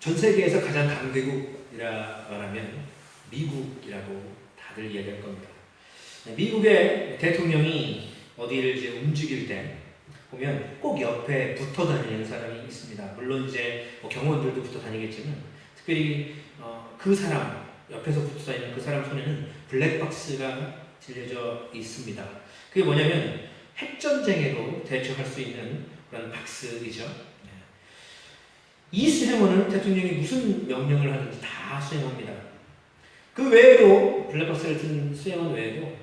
전 세계에서 가장 강대국이라 말하면 미국이라고 다들 이야기할 겁니다. 미국의 대통령이 어디를 이제 움직일 때 보면 꼭 옆에 붙어 다니는 사람이 있습니다. 물론 이제 경호원들도 붙어 다니겠지만 특별히 그 사람 옆에서 붙어 다니는 그 사람 손에는 블랙박스가 들려져 있습니다. 그게 뭐냐면 핵전쟁에도 대처할 수 있는 그런 박스이죠. 이 수행원은 대통령이 무슨 명령을 하든지 다 수행합니다. 그 외에도 블랙박스를 든 수행원 외에도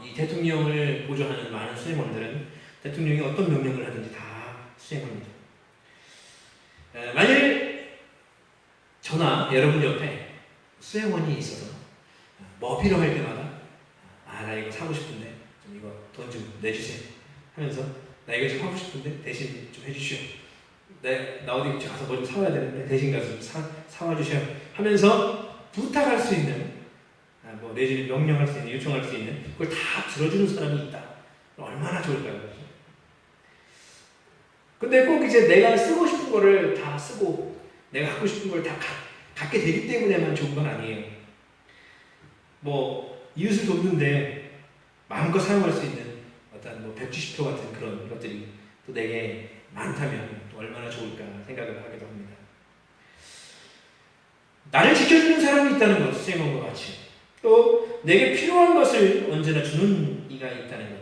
이 대통령을 보조하는 많은 수행원들은 대통령이 어떤 명령을 하든지 다 수행합니다. 만일 저나 여러분 옆에 수행원이 있어서 뭐 필요할 때마다 나 이거 사고 싶은데 좀 이거 돈 좀 내주세요 하면서 나 이거 좀 하고 싶은데 대신 좀 해주시오. 나 어디 가서 뭐 좀 사와야 되는데 대신 가서 좀 사와 주셔 하면서 부탁할 수 있는 뭐 내지는 명령할 수 있는 요청할 수 있는 그걸 다 들어주는 사람이 있다. 얼마나 좋을까요? 근데 꼭 이제 내가 쓰고 싶은 거를 다 쓰고 내가 갖고 싶은 걸 다 갖게 되기 때문에만 좋은 건 아니에요. 뭐 이웃을 돕는데 마음껏 사용할 수 있는 어떤 뭐 170표 같은 그런 것들이 또 내게 많다면 또 얼마나 좋을까 생각을 하기도 합니다. 나를 지켜주는 사람이 있다는 것, 수행원과 같이 또 내게 필요한 것을 언제나 주는 이가 있다는 것,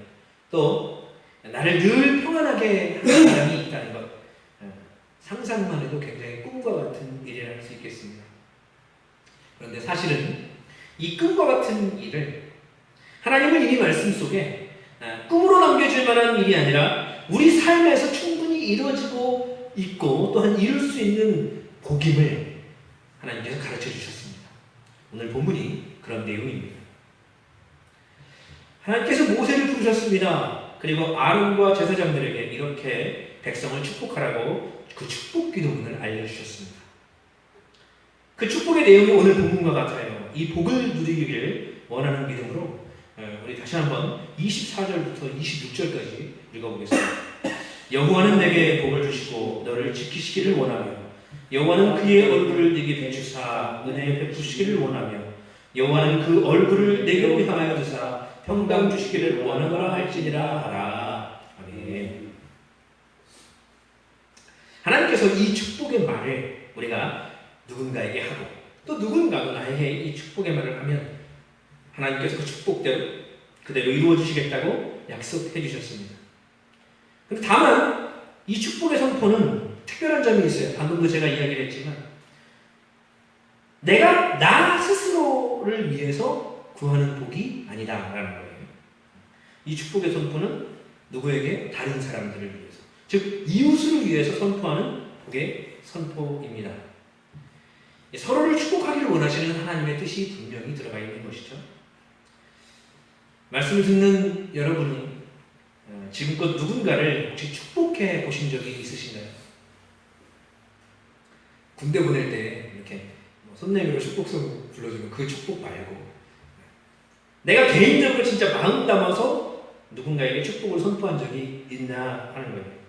또 나를 늘 평안하게 하는 사람이 있다는 것, 상상만 해도 굉장히 꿈과 같은 일이라 할 수 있겠습니다. 그런데 사실은 이 꿈과 같은 일을 하나님은 이미 말씀 속에 꿈으로 남겨줄 만한 일이 아니라 우리 삶에서 충분히 이루어지고 있고 또한 이룰 수 있는 복임을 하나님께서 가르쳐 주셨습니다. 오늘 본문이 그런 내용입니다. 하나님께서 모세를 부르셨습니다. 그리고 아론과 제사장들에게 이렇게 백성을 축복하라고 그 축복 기도문을 알려주셨습니다. 그 축복의 내용이 오늘 본문과 같아요. 이 복을 누리기를 원하는 믿음으로 우리 다시 한번 24절부터 26절까지 읽어보겠습니다. 여호와는 내게 복을 주시고 너를 지키시기를 원하며 여호와는 그의 얼굴을 네게 비추사 은혜 베푸시기를 원하며 여호와는 그 얼굴을 내게로 향하여 드사 평강 주시기를 원하노라 할지니라 하라. 아멘. 하나님께서 이 축복의 말을 우리가 누군가에게 하고 또 누군가도 나에게 이 축복의 말을 하면 하나님께서 그 축복대로 그대로 이루어 주시겠다고 약속해 주셨습니다. 근데 다만 이 축복의 선포는 특별한 점이 있어요. 방금도 제가 이야기를 했지만 내가 나 스스로를 위해서 구하는 복이 아니다라는 거예요. 이 축복의 선포는 누구에게? 다른 사람들을 위해서, 즉 이웃을 위해서 선포하는 복의 선포입니다. 서로를 축복하기를 원하시는 하나님의 뜻이 분명히 들어가 있는 것이죠. 말씀을 듣는 여러분이 지금껏 누군가를 혹시 축복해 보신 적이 있으신가요? 군대 보낼 때 이렇게 손 내밀어 축복성 불러주면 그 축복 말고 내가 개인적으로 진짜 마음 담아서 누군가에게 축복을 선포한 적이 있나 하는 거예요.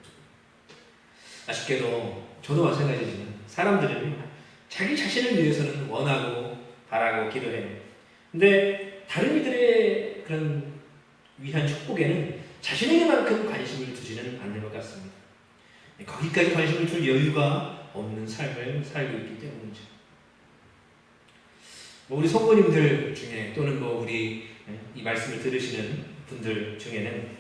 아쉽게도 저도 마찬가지지만 사람들은 자기 자신을 위해서는 원하고 바라고 기도해요. 근데 다른 이들의 그런 위한 축복에는 자신에게만큼 관심을 두지는 않는 것 같습니다. 거기까지 관심을 둘 여유가 없는 삶을 살고 있기 때문이죠. 우리 성도님들 중에 또는 우리 이 말씀을 들으시는 분들 중에는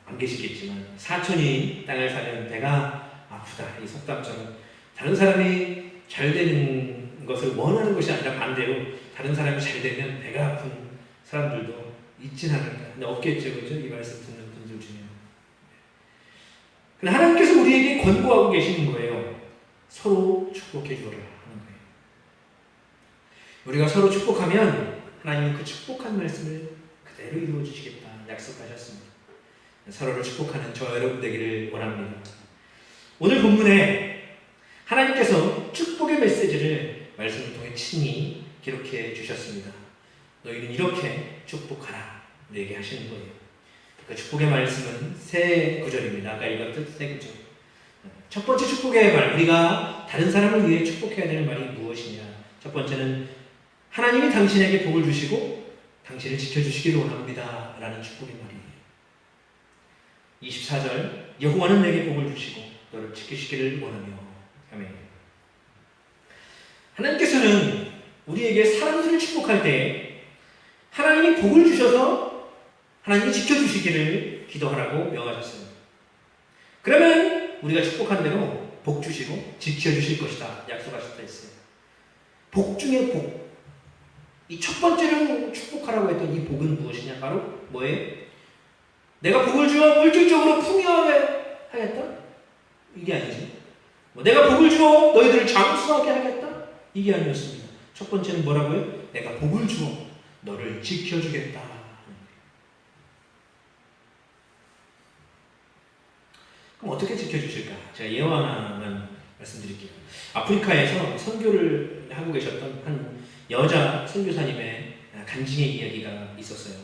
안 계시겠지만 사촌이 땅을 사면 배가 아프다 이 속담처럼 다른 사람이 잘 되는 것을 원하는 것이 아니라 반대로 다른 사람이 잘 되면 배가 아픈 사람들도 있진 않을까. 근데 없겠죠, 그죠? 이 말씀 듣는 분들 중에. 근데 하나님께서 우리에게 권고하고 계시는 거예요. 서로 축복해 주라 하는 거예요. 우리가 서로 축복하면 하나님은 그 축복한 말씀을 그대로 이루어 주시겠다 약속하셨습니다. 서로를 축복하는 저 여러분 되기를 원합니다. 오늘 본문에 하나님께서 축복의 메시지를 말씀을 통해 친히 기록해 주셨습니다. 너희는 이렇게 축복하라 우리에게 하시는 거예요. 그 축복의 말씀은 세 구절입니다. 아까 읽었듯 세 구절. 첫 번째 축복의 말, 우리가 다른 사람을 위해 축복해야 되는 말이 무엇이냐? 첫 번째는 하나님이 당신에게 복을 주시고 당신을 지켜주시기를 원합니다 라는 축복의 말이에요. 24절, 여호와는 내게 복을 주시고 너를 지키시기를 원하며. 아멘. 하나님께서는 우리에게 사람들을 축복할 때 하나님이 복을 주셔서 하나님이 지켜주시기를 기도하라고 명하셨어요. 그러면 우리가 축복한 대로 복 주시고 지켜주실 것이다 약속하셨다 했어요. 복 중에 복. 이 첫 번째로 축복하라고 했던 이 복은 무엇이냐? 바로 뭐예요? 내가 복을 주어 물질적으로 풍요하겠다? 이게 아니지. 내가 복을 주어 너희들을 장수하게 하겠다? 이게 아니었습니다. 첫 번째는 뭐라고요? 내가 복을 주어 너를 지켜주겠다. 그럼 어떻게 지켜주실까? 제가 예화 하나만 말씀드릴게요. 아프리카에서 선교를 하고 계셨던 한 여자 선교사님의 간증의 이야기가 있었어요.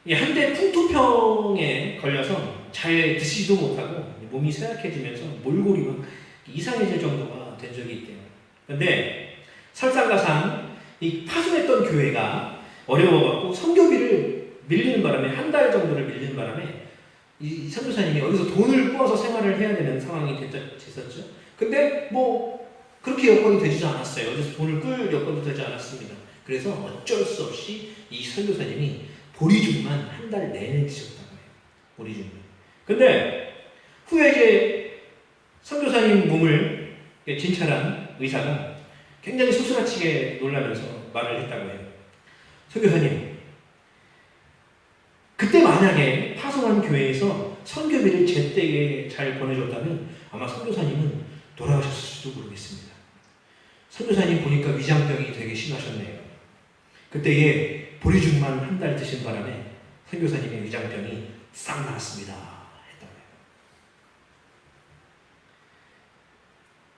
한대 풍토병에 걸려서 잘 드시지도 못하고 몸이 쇠약해지면서 몰골이 막 이상해질 정도가 된 적이 있대요. 그런데 설상가상 이 파송했던 교회가 어려워갖고 선교비를 밀리는 바람에 한 달 정도를 밀리는 바람에 이 선교사님이 어디서 돈을 꾸어서 생활을 해야 되는 상황이 됐었죠. 근데 뭐 그렇게 여건이 되지도 않았어요. 어디서 돈을 끌 여건도 되지 않았습니다. 그래서 어쩔 수 없이 이 선교사님이 보리죽만 한 달 내내 드셨다고 해요. 보리죽만. 근데 후에 이제 선교사님 몸을 진찰한 의사가 굉장히 소스라치게 놀라면서 말을 했다고 해요. 선교사님, 그때 만약에 파송한 교회에서 선교비를 제때에 잘 보내줬다면 아마 선교사님은 돌아가셨을지도 모르겠습니다. 선교사님 보니까 위장병이 되게 심하셨네요. 그때에 보리죽만 한 달 드신 바람에 선교사님의 위장병이 싹 나았습니다. 했다고 해요.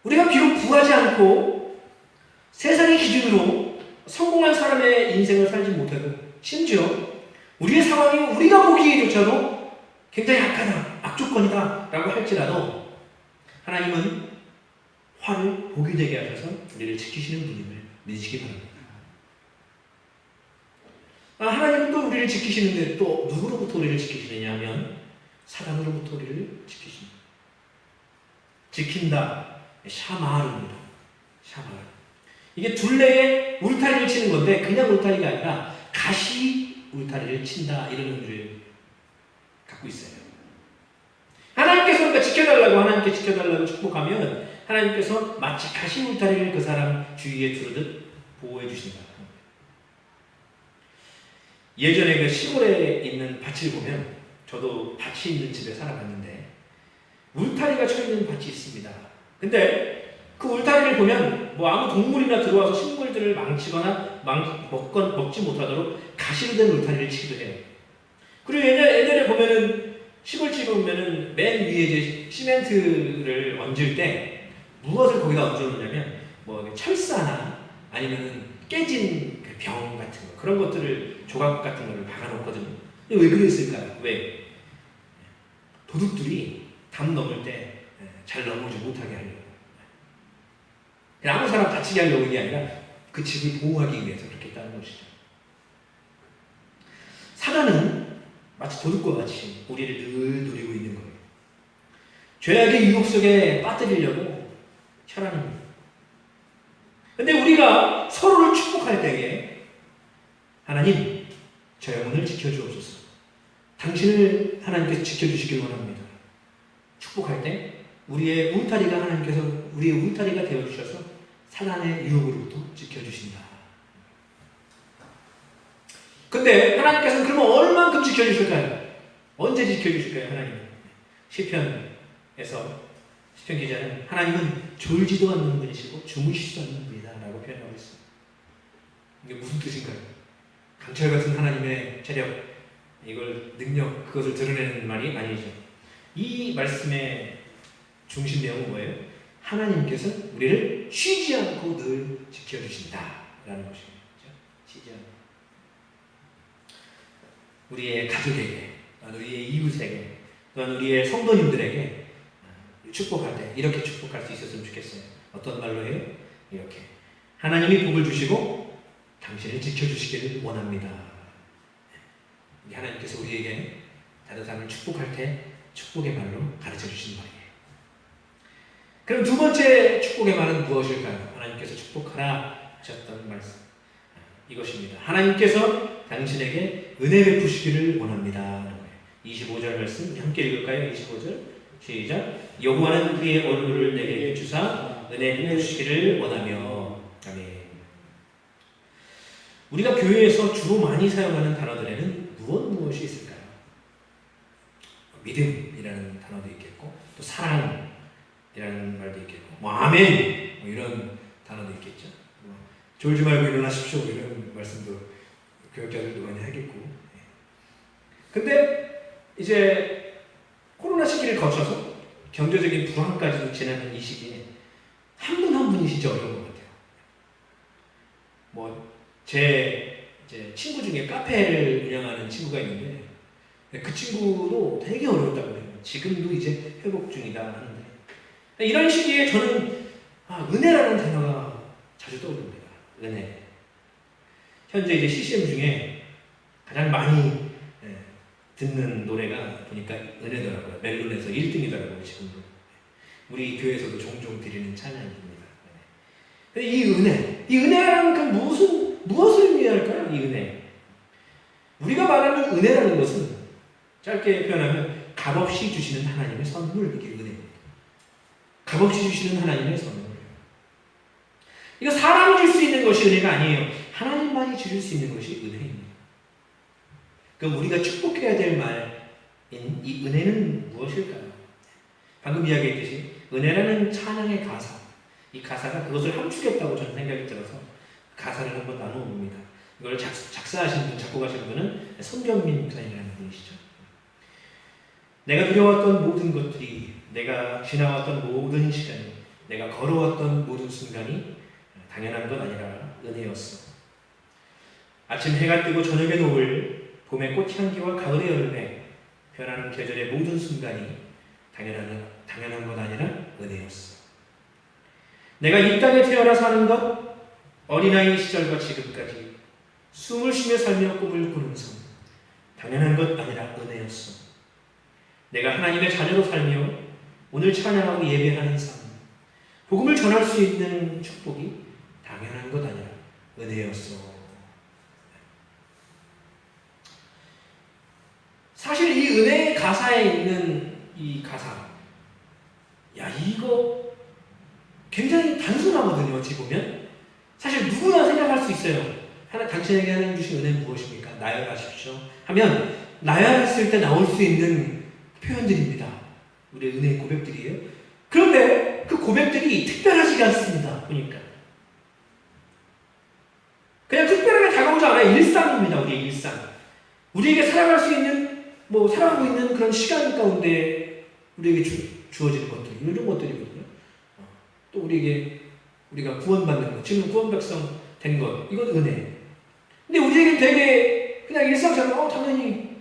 우리가 비록 부하지 않고 세상의 기준으로 성공한 사람의 인생을 살지 못해도 심지어 우리의 상황이 우리가 보기에조차도 굉장히 악하다, 악조건이다 라고 할지라도 하나님은 화를 복이 되게 하셔서 우리를 지키시는 분임을 믿으시기 바랍니다. 하나님은 또 우리를 지키시는데 또 누구로부터 우리를 지키시느냐 하면 사단으로부터 우리를 지키십니다. 지킨다, 샤마르입니다. 샤마르. 이게 둘레에 울타리를 치는 건데 그냥 울타리가 아니라 가시 울타리를 친다 이런 의미를 갖고 있어요. 하나님께서 그러니까 지켜달라고 하나님께 지켜달라고 축복하면 하나님께서 마치 가시 울타리를 그 사람 주위에 두르듯 보호해 주신다. 예전에 그 시골에 있는 밭을 보면 저도 밭이 있는 집에 살아봤는데 울타리가 쳐 있는 밭이 있습니다. 근데 그 울타리를 보면 뭐 아무 동물이나 들어와서 식물들을 망치거나 먹지 못하도록 가시로 된 울타리를 치기도 해요. 그리고 옛날에 보면은 시골집에 보면은 맨 위에 이제 시멘트를 얹을 때 무엇을 거기다 얹어놓냐면 뭐 철사나 아니면은 깨진 병 같은 거 그런 것들을 조각 같은 거를 박아놓거든요. 왜 그랬을까요? 왜? 도둑들이 담 넘을 때 잘 넘어오지 못하게 하려고. 아무 사람 다치게 하려고 게 아니라 그 집을 보호하기 위해서 그렇게 했다는 것이죠. 사단은 마치 도둑과 같이 우리를 늘 노리고 있는 거예요. 죄악의 유혹 속에 빠뜨리려고 혈안입니다. 근데 우리가 서로를 축복할 때에 하나님, 저 영혼을 지켜주옵소서. 당신을 하나님께서 지켜주시길 원합니다. 축복할 때 우리의 울타리가 하나님께서 우리의 울타리가 되어주셔서 사단의 유혹으로부터 지켜주신다. 근데 하나님께서는 그러면 얼만큼 지켜주실까요? 언제 지켜주실까요? 하나님은 시편에서 시편 기자는 하나님은 졸지도 않는 분이시고 주무시지도 않는 분이다 라고 표현하고 있습니다. 이게 무슨 뜻인가요? 강철 같은 하나님의 재력, 이걸 능력, 그것을 드러내는 말이 아니죠. 이 말씀의 중심 내용은 뭐예요? 하나님께서 우리를 쉬지 않고 늘 지켜주신다 라는 것입니다. 쉬지 않고 우리의 가족에게, 우리의 이웃에게, 또한 우리의 성도님들에게 축복할 때 이렇게 축복할 수 있었으면 좋겠어요. 어떤 말로 해요? 이렇게 하나님이 복을 주시고 당신을 지켜주시기를 원합니다. 하나님께서 우리에게 다른 사람을 축복할 때 축복의 말로 가르쳐 주신 말이에요. 그럼 두 번째 축복의 말은 무엇일까요? 하나님께서 축복하라 하셨던 말씀 이것입니다. 하나님께서 당신에게 은혜 베푸시기를 원합니다. 25절 말씀 함께 읽을까요? 25절 시작. 여호와는 그의 얼굴을 내게 주사 은혜 베푸시기를 원하며. 아멘. 우리가 교회에서 주로 많이 사용하는 단어들에는 무엇이 있을까요? 믿음이라는 단어도 있겠고 또 사랑이라는 말도 있겠고 뭐 아멘 뭐 이런 단어도 있겠죠. 졸지 말고 일어나십시오 이런 말씀도 교육자들도 많이 하겠고. 근데 이제 코로나 시기를 거쳐서 경제적인 불황까지도 지나는 이 시기에 한 분 한 분이 진짜 어려운 것 같아요. 뭐 제 친구 중에 카페를 운영하는 친구가 있는데 그 친구도 되게 어려웠다고 해요. 지금도 이제 회복 중이다 하는데 이런 시기에 저는 은혜라는 단어가 자주 떠오릅니다. 은혜. 현재 이제 CCM 중에 가장 많이 듣는 노래가 보니까 은혜더라고요. 멜론에서 1등이더라고요. 지금도. 우리 교회에서도 종종 드리는 찬양입니다. 이 은혜라는 그 무엇을 의미할까요? 이 은혜. 우리가 말하는 은혜라는 것은 짧게 표현하면 값없이 주시는 하나님의 선물, 이게 은혜입니다. 값없이 주시는 하나님의 선물. 이거 사람이 줄 수 있는 것이 은혜가 아니에요. 하나님만이 주실 수 있는 것이 은혜입니다. 그럼 우리가 축복해야 될 말인 이 은혜는 무엇일까요? 방금 이야기했듯이 은혜라는 찬양의 가사, 이 가사가 그것을 함축했다고 저는 생각이 들어서 가사를 한번 나누어 봅니다. 이걸 작사하신 분, 작곡하신 분은 손경민 목사님이라는 분이시죠. 내가 누려왔던 모든 것들이, 내가 지나왔던 모든 시간이, 내가 걸어왔던 모든 순간이 당연한 건 아니라 은혜였어. 아침 해가 뜨고 저녁에 노을, 봄의 꽃향기와 가을의 여름에 변하는 계절의 모든 순간이 당연한 건 아니라 은혜였어. 내가 이 땅에 태어나 사는 것, 어린아이 시절과 지금까지 숨을 쉬며 살며 꿈을 꾸는 삶, 당연한 것 아니라 은혜였어. 내가 하나님의 자녀로 살며 오늘 찬양하고 예배하는 삶, 복음을 전할 수 있는 축복이 당연한 것 아니라 은혜였어. 사실 이 은혜의 가사에 있는 이 가사, 이거 굉장히 단순하거든요. 어찌 보면 사실 누구나 생각할 수 있어요. 당신에게 하나님 주신 은혜는 무엇입니까? 나열하십시오 하면 나열했을 때 나올 수 있는 표현들입니다. 우리의 은혜의 고백들이에요. 그런데 그 고백들이 특별하지가 않습니다. 보니까 그냥 특별하게 다가오지 않아요. 일상입니다. 우리의 일상. 우리에게 살아갈 수 있는 살아가고 있는 그런 시간 가운데 우리에게 주어지는 것들, 이런 것들이거든요. 또 우리가 구원받는 것, 지금 구원 백성 된 것, 이건 은혜. 근데 우리에게 되게 그냥 일상처럼 당연히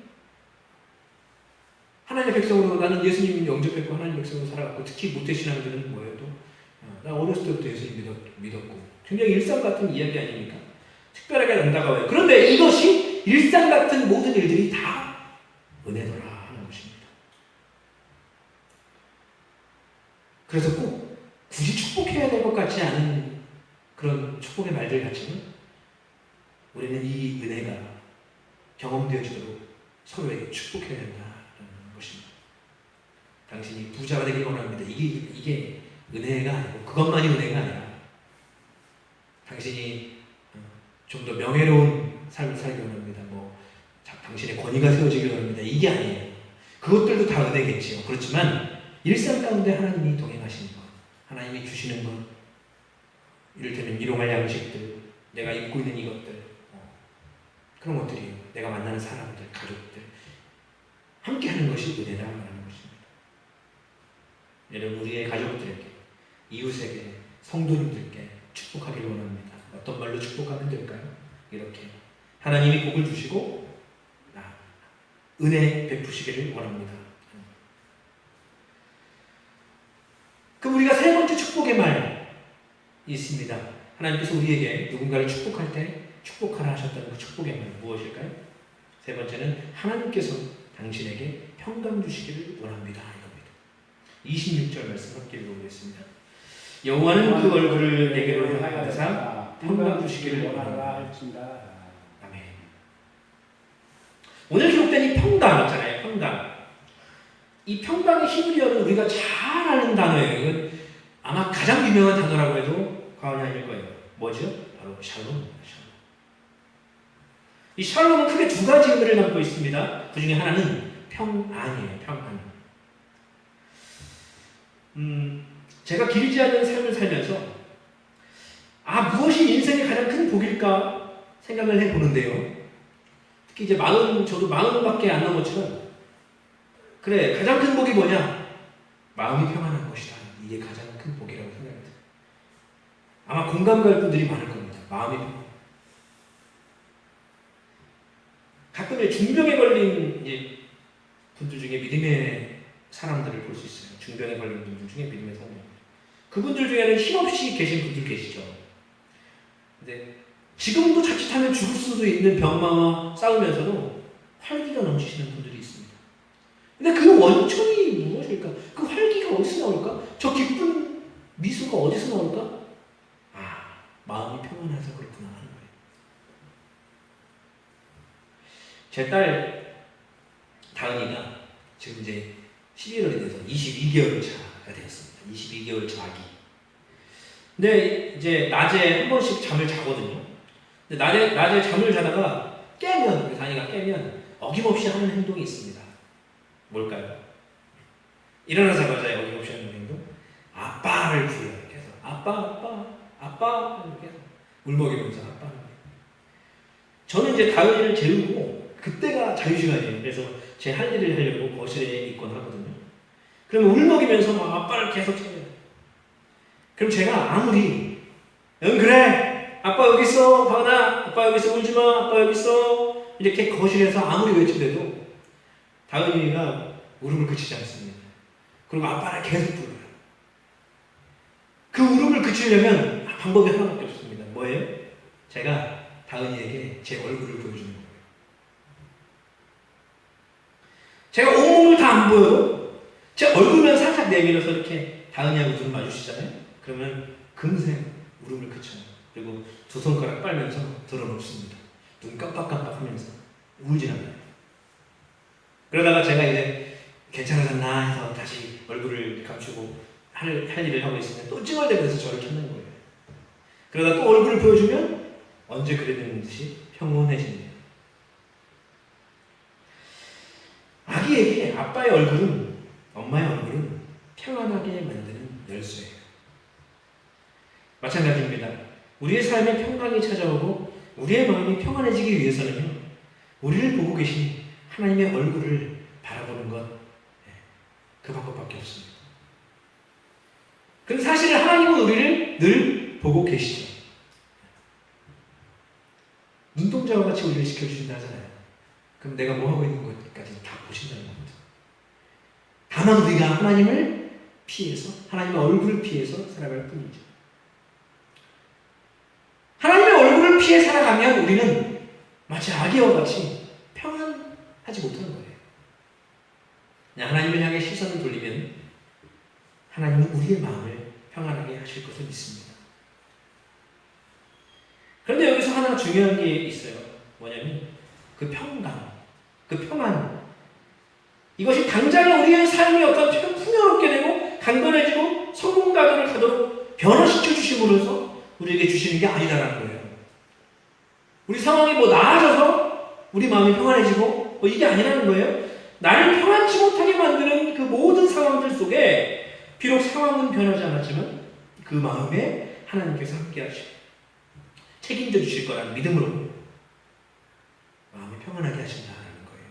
하나님의 백성으로, 나는 예수님 영접했고 하나님의 백성으로 살아갔고, 특히 모태신앙들은 뭐예요? 또 나 어렸을 때부터 예수님 믿었고, 굉장히 일상 같은 이야기 아닙니까? 특별하게 안 다가와요. 그런데 이것이 일상 같은 모든 일들이 다 은혜더라 하는 것입니다. 그래서 꼭 굳이 축복해야 될 것 같지 않은 그런 축복의 말들 같지만 우리는 이 은혜가 경험되어지도록 서로에게 축복해야 된다는 것입니다. 당신이 부자가 되길 원합니다. 이게 은혜가 아니고, 그것만이 은혜가 아니라 당신이 좀 더 명예로운 삶을 살기 원합니다. 당신의 권위가 세워지길 원합니다. 이게 아니에요. 그것들도 다 은혜겠지요. 그렇지만 일상 가운데 하나님이 동행하시는 것, 하나님이 주시는 것, 이를테면 일용할 양식들, 내가 입고 있는 이것들, 그런 것들이에요. 내가 만나는 사람들, 가족들, 함께 하는 것이 은혜라고 말하는 것입니다. 여러분, 우리의 가족들에게, 이웃에게, 성도님들께 축복하기를 원합니다. 어떤 말로 축복하면 될까요? 이렇게 하나님이 복을 주시고 은혜 베푸시기를 원합니다. 있습니다. 하나님께서 우리에게 누군가를 축복할 때 축복하라 하셨다는 그 축복의 말 무엇일까요? 세 번째는 하나님께서 당신에게 평강 주시기를 원합니다. 이겁니다. 26절 말씀 함께 읽어보겠습니다. 여호와는 그 얼굴을 내게로 향하사 평강 주시기를 원하라 할지니라. 아멘. 오늘 기록된 이 평강 있잖아요. 평강. 이 평강의 히브리어는 우리가 잘 아는 단어예요. 이건 아마 가장 유명한 단어라고 해도 과언이 아닐 거예요. 뭐죠? 바로 샬롬입니다. 이 샬롬은 크게 두 가지 의미를 담고 있습니다. 그 중에 하나는 평안이에요. 평안. 제가 길지 않은 삶을 살면서 무엇이 인생의 가장 큰 복일까 생각을 해보는데요. 특히 이제 저도 40밖에 안 넘었지만 그래, 가장 큰 복이 뭐냐? 마음이 평안한 것이다. 이게 가장 큰 복이라고 생각합니다. 아마 공감 갈 분들이 많을 겁니다. 마음이 평안. 가끔 중병에 걸린 이제 분들 중에 믿음의 사람들을 볼 수 있어요. 중병에 걸린 분들 중에 믿음의 사람. 그분들 중에는 힘없이 계신 분들 계시죠. 근데 지금도 자칫하면 죽을 수도 있는 병마와 싸우면서도 활기가 넘치시는 분들이 있습니다. 근데 그 원천이 무엇일까? 그 활기가 어디서 나올까? 저 기쁜 미소가 어디서 나올까? 마음이 평안해서 그렇구나 하는 거예요. 제 딸 다은이가 지금 이제 11월이 돼서 22개월 차가 되었습니다. 22개월 차 아기. 근데 이제 낮에 한 번씩 잠을 자거든요. 근데 낮에 잠을 자다가 깨면, 다은이가 깨면 어김없이 하는 행동이 있습니다. 뭘까요? 일어나자마자 어김없이 하는 행동? 아빠를 부르요. 그래서 아빠 이렇게 울먹이면서 아빠. 저는 이제 다은이를 재우고 그때가 자유시간이에요. 그래서 제 할 일을 하려고 거실에 있곤 하거든요. 그러면 울먹이면서 막 아빠를 계속 찾아요. 그럼 제가 아무리 응 그래 아빠 여기 있어 다은아 아빠 여기 있어 울지마 아빠 여기 있어 이렇게 거실에서 아무리 외치대도 다은이가 울음을 그치지 않습니다. 그리고 아빠를 계속 불러요. 그 울음을 그치려면 방법이 하나밖에 없습니다. 뭐예요? 제가 다은이에게 제 얼굴을 보여주는 거예요. 제가 온몸을 다 안 보여도 제 얼굴만 살짝 내밀어서 이렇게 다은이하고 눈을 마주치잖아요. 그러면 금세 울음을 그쳐요. 그리고 두 손가락 빨면서 드러눕습니다. 눈 깜빡깜빡 하면서 울진 않아요. 그러다가 제가 이제 괜찮아졌나 해서 다시 얼굴을 감추고 할 일을 하고 있으면 또 찡얼대면서 저를 찾는 거예요. 그러다 또 얼굴을 보여주면 언제 그랬는지 평온해집니다. 아기에게 아빠의 얼굴은 엄마의 얼굴은 평안하게 만드는 열쇠예요. 마찬가지입니다. 우리의 삶에 평강이 찾아오고 우리의 마음이 평안해지기 위해서는요. 우리를 보고 계신 하나님의 얼굴을 바라보는 것 그 방법밖에 없습니다. 근데 사실 하나님은 우리를 늘 보고 계시죠. 눈동자와 같이 우리를 지켜주신다 하잖아요. 그럼 내가 뭐 하고 있는 것까지 다 보신다는 겁니다. 다만 우리가 하나님을 피해서 하나님의 얼굴을 피해서 살아갈 뿐이죠. 하나님의 얼굴을 피해 살아가면 우리는 마치 아기와 같이 평안하지 못하는 거예요. 그냥 하나님을 향해 시선을 돌리면 하나님은 우리의 마음을 평안하게 하실 것을 믿습니다. 그런데 여기서 하나 중요한 게 있어요. 뭐냐면 그 평강, 그 평안. 이것이 당장에 우리의 삶이 어떤 풍요롭게 되고 강건해지고 성공가도를 가도록 변화시켜 주심으로써 우리에게 주시는 게 아니다라는 거예요. 우리 상황이 나아져서 우리 마음이 평안해지고 이게 아니라는 거예요. 나를 평안치 못하게 만드는 그 모든 상황들 속에 비록 상황은 변하지 않았지만 그 마음에 하나님께서 함께 하시고 책임져 주실 거라는 믿음으로 마음이 평안하게 하신다는 거예요.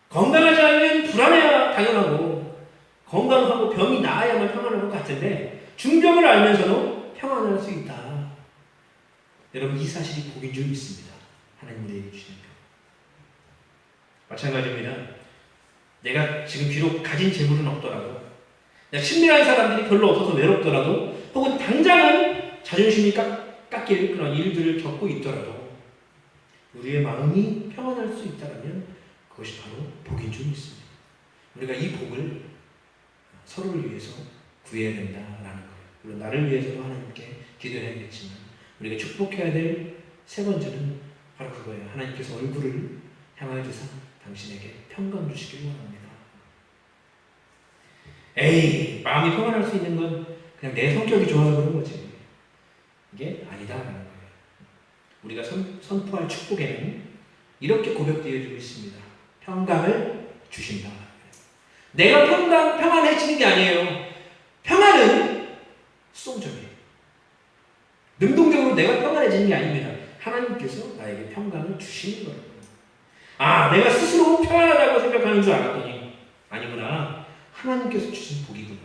건강하지 않으면 불안해야 당연하고 건강하고 병이 나아야만 평안할 것 같은데 중병을 알면서도 평안할 수 있다. 여러분 이 사실이 복인 줄 믿습니다. 하나님 우리에게 주시는 것. 마찬가지입니다. 내가 지금 비록 가진 재물은 없더라도 그냥 친밀한 사람들이 별로 없어서 외롭더라도 혹은 당장은 자존심이 깎일 그런 일들을 겪고 있더라도 우리의 마음이 평안할 수 있다면 그것이 바로 복인 줄 믿습니다. 우리가 이 복을 서로를 위해서 구해야 된다라는 거예요. 물론 나를 위해서도 하나님께 기도해야겠지만 우리가 축복해야 될 세 번째는 바로 그거예요. 하나님께서 얼굴을 향하여서 당신에게 평강 주시길 원합니다. 에이, 마음이 평안할 수 있는 건 그냥 내 성격이 좋아서 그런 거지. 이게 아니다라는 거예요. 우리가 선포할 축복에는 이렇게 고백되어지고 있습니다. 평강을 주신다. 내가 평안해지는 게 아니에요. 평안은 수동적이에요. 능동적으로 내가 평안해지는 게 아닙니다. 하나님께서 나에게 평강을 주시는 거예요. 아, 내가 스스로 평안하다고 생각하는 줄 알았더니 아니구나. 하나님께서 주신 복이구나.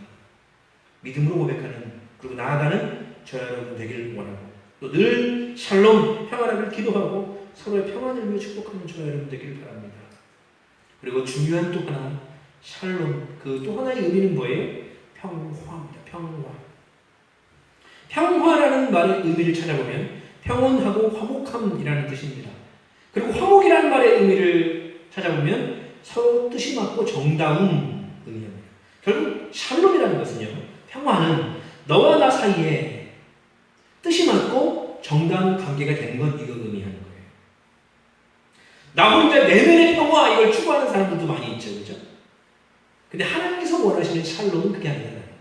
믿음으로 고백하는 그리고 나아가는 저와 여러분 되기를 원하고 또 늘 샬롬 평안하길 기도하고 서로의 평안을 위해 축복하는 저와 여러분 되기를 바랍니다. 그리고 중요한 또 하나 샬롬 그 또 하나의 의미는 뭐예요? 평화입니다. 평화라는 말의 의미를 찾아보면 평온하고 화목함이라는 뜻입니다. 그리고 화목이라는 말의 의미를 찾아보면 서로 뜻이 맞고 정다운 의미입니다. 결국 샬롬이라는 것은요, 평화는 너와 나 사이에 뜻이 맞고 정다운 관계가 되는 것 이거 의미하는 거예요. 나 혼자 내면의 평화 이걸 추구하는 사람들도 많이 있죠, 그렇죠? 근데 하나님께서 원하시는 샬롬은 그게 아니라는 거예요.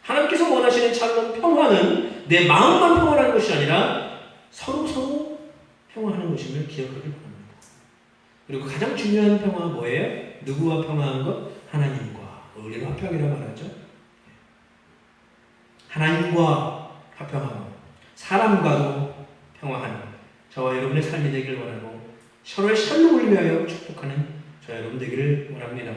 하나님께서 원하시는 샬롬 평화는 내 마음만 평화라는 것이 아니라 서로 평화하는 것임을 기억하길 바랍니다. 그리고 가장 중요한 평화가 뭐예요? 누구와 평화한 것? 하나님과. 우리가 화평이라고 말하죠. 하나님과 화평하고 사람과도 평화하는 저와 여러분의 삶이 되기를 원하고 서로의 샬롬을 위하여 축복하는 저와 여러분 되기를 원합니다.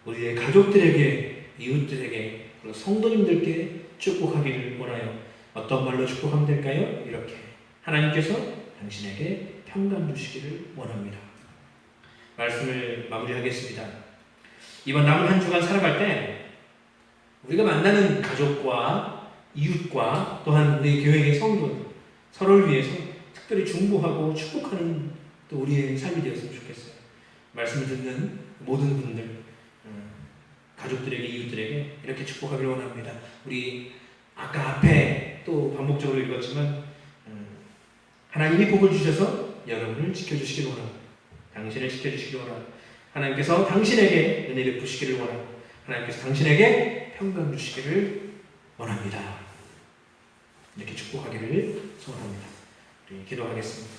우리의 가족들에게, 이웃들에게, 그리고 성도님들께 축복하기를 원하여 어떤 말로 축복하면 될까요? 이렇게 하나님께서 당신에게 평강 주시기를 원합니다. 말씀을 마무리하겠습니다. 이번 남은 한 주간 살아갈 때 우리가 만나는 가족과 이웃과 또한 우리 교회의 성도 서로를 위해서 특별히 중보하고 축복하는 또 우리의 삶이 되었으면 좋겠어요. 말씀을 듣는 모든 분들 가족들에게 이웃들에게 이렇게 축복하기를 원합니다. 우리 아까 앞에 또 반복적으로 읽었지만 하나님이 복을 주셔서 여러분을 지켜주시기를 원합니다. 당신을 지켜주시기를 원합니다. 하나님께서 당신에게 은혜 베푸시기를 원합니다. 하나님께서 당신에게 평강 주시기를 원합니다. 이렇게 축복하기를 소원합니다. 우리 기도하겠습니다.